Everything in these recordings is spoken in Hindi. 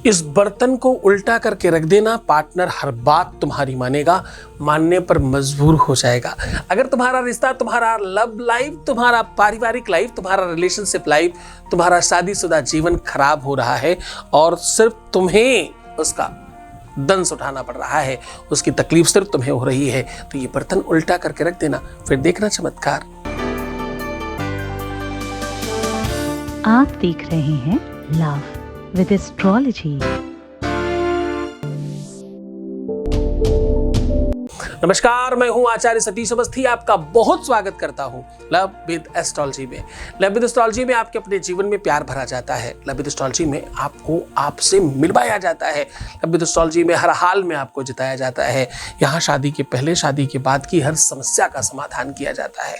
इस बर्तन को उल्टा करके रख देना, पार्टनर हर बात तुम्हारी मानेगा, मानने पर मजबूर हो जाएगा। अगर तुम्हारा रिश्ता, तुम्हारा लव लाइफ, तुम्हारा पारिवारिक लाइफ, तुम्हारा रिलेशनशिप लाइफ, तुम्हारा शादीशुदा जीवन खराब हो रहा है और सिर्फ तुम्हें उसका दंश उठाना पड़ रहा है, उसकी तकलीफ सिर्फ तुम्हें हो रही है, तो ये बर्तन उल्टा करके रख देना, फिर देखना चमत्कार। आप देख रहे हैं लव विद एस्ट्रोलॉजी। नमस्कार, मैं हूं आचार्य सतीश अवस्थी, आपका बहुत स्वागत करता हूं लव विद एस्ट्रोलॉजी में। लव विद एस्ट्रोलॉजी में आपके अपने जीवन में प्यार भरा जाता है। लव विद एस्ट्रोलॉजी में आपको आपसे मिलवाया जाता है। लव विद एस्ट्रोलॉजी में हर हाल में आपको जिताया जाता है। यहाँ शादी के पहले, शादी के बाद की हर समस्या का समाधान किया जाता है।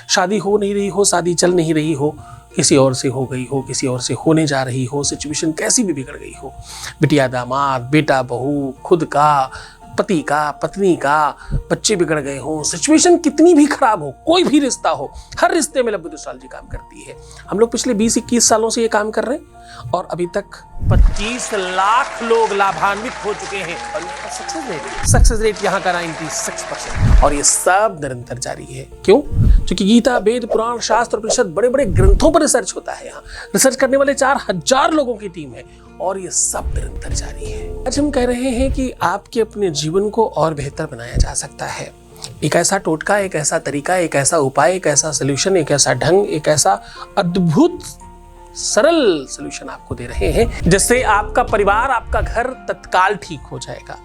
शादी हो नहीं रही हो, शादी चल नहीं रही हो, किसी और से हो गई हो, किसी और से होने जा रही हो, सिचुएशन कैसी भी बिगड़ गई हो, बिटिया दामाद, बेटा बहू, खुद का, पति का, पत्नी का, बच्चे बिगड़ गए हो, सिचुएशन कितनी भी खराब हो, कोई भी रिश्ता हो, हर रिश्ते में लव विद एस्ट्रोलॉजी काम करती है। हम लोग पिछले 20-21 सालों से ये काम कर रहे हैं और अभी तक 25 लाख लोग लाभान्वित हो चुके हैं और सक्सेस रेट यहाँ का 96% और ये सब निरंतर जारी है। क्यों? क्योंकि गीता, वेद, पुराण, शास्त्र, उपनिषद, बड़े बड़े ग्रंथों पर रिसर्च होता है। यहाँ रिसर्च करने वाले 4000 लोगों की टीम है और ये सब निरंतर जारी है। आज हम कह रहे हैं कि आपके अपने जीवन को और बेहतर बनाया जा सकता है। एक ऐसा टोटका, एक ऐसा तरीका, एक ऐसा उपाय, एक ऐसा सलूशन, एक ऐसा ढंग, एक ऐसा अद्भुत सरल सलूशन आपको दे रहे हैं जिससे आपका परिवार, आपका घर तत्काल ठीक हो जाएगा।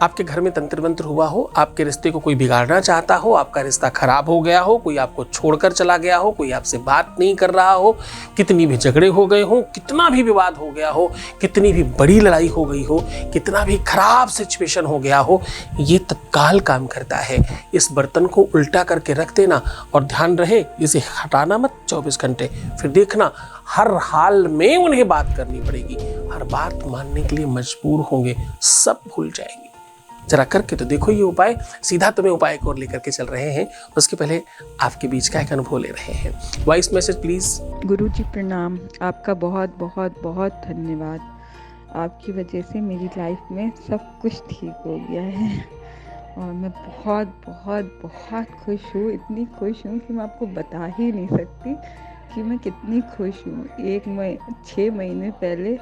आपके घर में तंत्र मंत्र हुआ हो, आपके रिश्ते को कोई बिगाड़ना चाहता हो, आपका रिश्ता खराब हो गया हो, कोई आपको छोड़कर चला गया हो, कोई आपसे बात नहीं कर रहा हो, कितनी भी झगड़े हो गए हो, कितना भी विवाद हो गया हो, कितनी भी बड़ी लड़ाई हो गई हो, कितना भी खराब सिचुएशन हो गया हो, ये तत्काल काम करता है। इस बर्तन को उल्टा करके रख देना और ध्यान रहे इसे हटाना मत 24 घंटे, फिर देखना हर हाल में उन्हें बात करनी पड़ेगी, हर बात मानने के लिए मजबूर होंगे, सब भूल जाएंगे। जरा करके तो देखो ये उपाय। सीधा तुम्हें उपाय को लेकर के चल रहे हैं, उसके पहले आपके बीच का एक अनुभव ले रहे हैं। Voice message please. गुरुजी प्रणाम, आपका बहुत बहुत बहुत धन्यवाद। आपकी वजह से मेरी लाइफ में सब कुछ ठीक हो गया है और मैं बहुत बहुत बहुत खुश हूँ। इतनी खुश हूँ कि मैं आपको बता ही नहीं सकती कि मैं कितनी खुश हूँ। 6 महीने पहले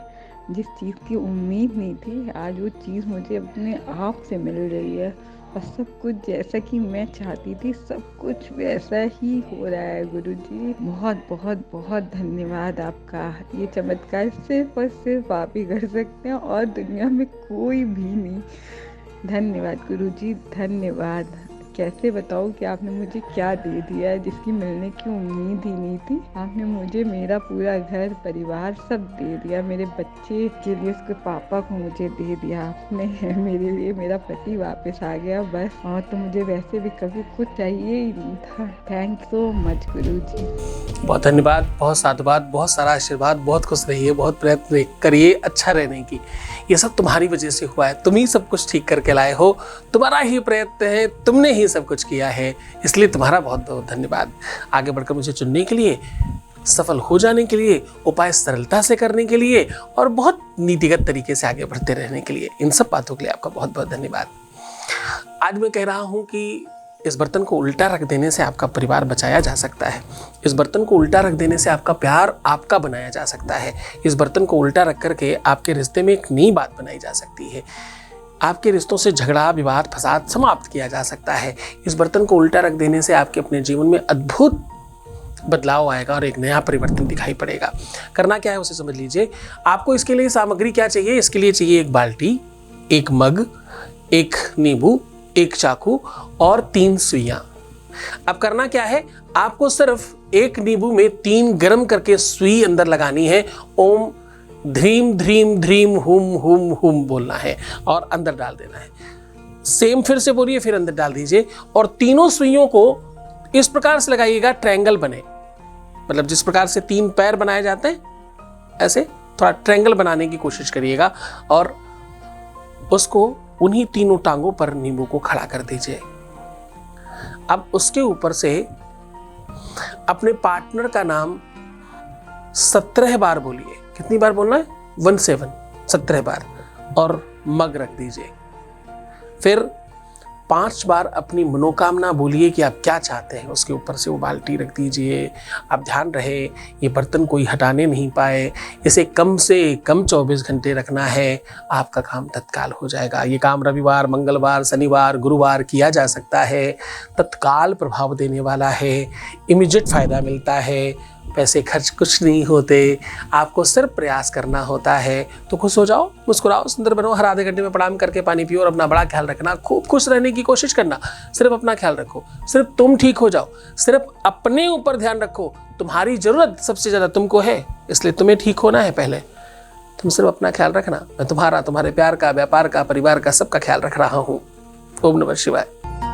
जिस चीज़ की उम्मीद नहीं थी, आज वो चीज़ मुझे अपने आप से मिल रही है और सब कुछ जैसा कि मैं चाहती थी, सब कुछ वैसा ही हो रहा है। गुरुजी बहुत बहुत बहुत धन्यवाद आपका। ये चमत्कार सिर्फ और सिर्फ आप ही कर सकते हैं और दुनिया में कोई भी नहीं। धन्यवाद गुरुजी, धन्यवाद। कैसे बताऊँ कि आपने मुझे क्या दे दिया है जिसकी मिलने की उम्मीद ही नहीं थी। आपने मुझे मेरा पूरा घर परिवार सब दे दिया। मेरे बच्चे के लिए उसके पापा को मुझे दे दिया आपने। मेरे लिए मेरा पति वापस आ गया बस, और तो मुझे वैसे भी कभी कुछ चाहिए ही नहीं था। थैंक सो मच गुरुजी। बहुत धन्यवाद, बहुत साधुवाद, बहुत सारा आशीर्वाद। बहुत खुश रहिए, बहुत प्रयत्न करिए अच्छा रहने की। ये सब तुम्हारी वजह से हुआ है, तुम ही सब कुछ ठीक करके लाए हो, तुम्हारा ही प्रयत्न है, तुमने ही सब कुछ किया है, इसलिए तुम्हारा बहुत बहुत धन्यवाद। आगे बढ़कर मुझे चुनने के लिए, सफल हो जाने के लिए, उपाय सरलता से करने के लिए और बहुत नीतिगत तरीके से आगे बढ़ते रहने के लिए, इन सब बातों के लिए आपका बहुत बहुत धन्यवाद। आज मैं कह रहा हूं कि इस बर्तन को उल्टा रख देने से आपका परिवार बचाया जा सकता है। इस बर्तन को उल्टा रख देने से आपका प्यार आपका बनाया जा सकता है। इस बर्तन को उल्टा रख करके आपके रिश्ते में एक नई बात बनाई जा सकती है। आपके रिश्तों से झगड़ा, विवाद, फसाद समाप्त किया जा सकता है। इस बर्तन को उल्टा रख देने से आपके अपने जीवन में अद्भुत बदलाव आएगा और एक नया परिवर्तन दिखाई पड़ेगा। करना क्या है उसे समझ लीजिए। आपको इसके लिए सामग्री क्या चाहिए? इसके लिए चाहिए एक बाल्टी, एक मग, एक नींबू, एक चाकू और 3 सुइयां। अब करना क्या है, आपको सिर्फ एक नींबू में 3 गर्म करके सुई अंदर लगानी है। ओम ध्रीम ध्रीम ध्रीम हुम हुम हुम बोलना है और अंदर डाल देना है। सेम फिर से बोलिए, फिर अंदर डाल दीजिए और तीनों सुइयों को इस प्रकार से लगाइएगा ट्रायंगल बने। मतलब जिस प्रकार से 3 पैर बनाए जाते हैं, ऐसे थोड़ा ट्रायंगल बनाने की कोशिश करिएगा और उसको उन्हीं तीनों टांगों पर नींबू को खड़ा कर दीजिए। अब उसके ऊपर से अपने पार्टनर का नाम 17 बार बोलिए। कितनी बार बोलना है? 17। 17 बार और मग रख दीजिए। फिर 5 बार अपनी मनोकामना बोलिए कि आप क्या चाहते हैं, उसके ऊपर से वो बाल्टी रख दीजिए। आप ध्यान रहे ये बर्तन कोई हटाने नहीं पाए, इसे कम से कम 24 घंटे रखना है, आपका काम तत्काल हो जाएगा। ये काम रविवार, मंगलवार, शनिवार, गुरुवार किया जा सकता है। तत्काल प्रभाव देने वाला है, इमीडिएट फायदा मिलता है, पैसे खर्च कुछ नहीं होते, आपको सिर्फ प्रयास करना होता है। तो खुश हो जाओ, मुस्कुराओ, सुंदर बनो, हर आधे घंटे में प्रणाम करके पानी पियो और अपना बड़ा ख्याल रखना। खूब खुश रहने की कोशिश करना, सिर्फ अपना ख्याल रखो, सिर्फ तुम ठीक हो जाओ, सिर्फ अपने ऊपर ध्यान रखो। तुम्हारी जरूरत सबसे ज्यादा तुमको है, इसलिए तुम्हें ठीक होना है। पहले तुम सिर्फ अपना ख्याल रखना, मैं तुम्हारा, तुम्हारे प्यार का, व्यापार का, परिवार का, सबका ख्याल रख रहा हूँ। ओम नमः शिवाय।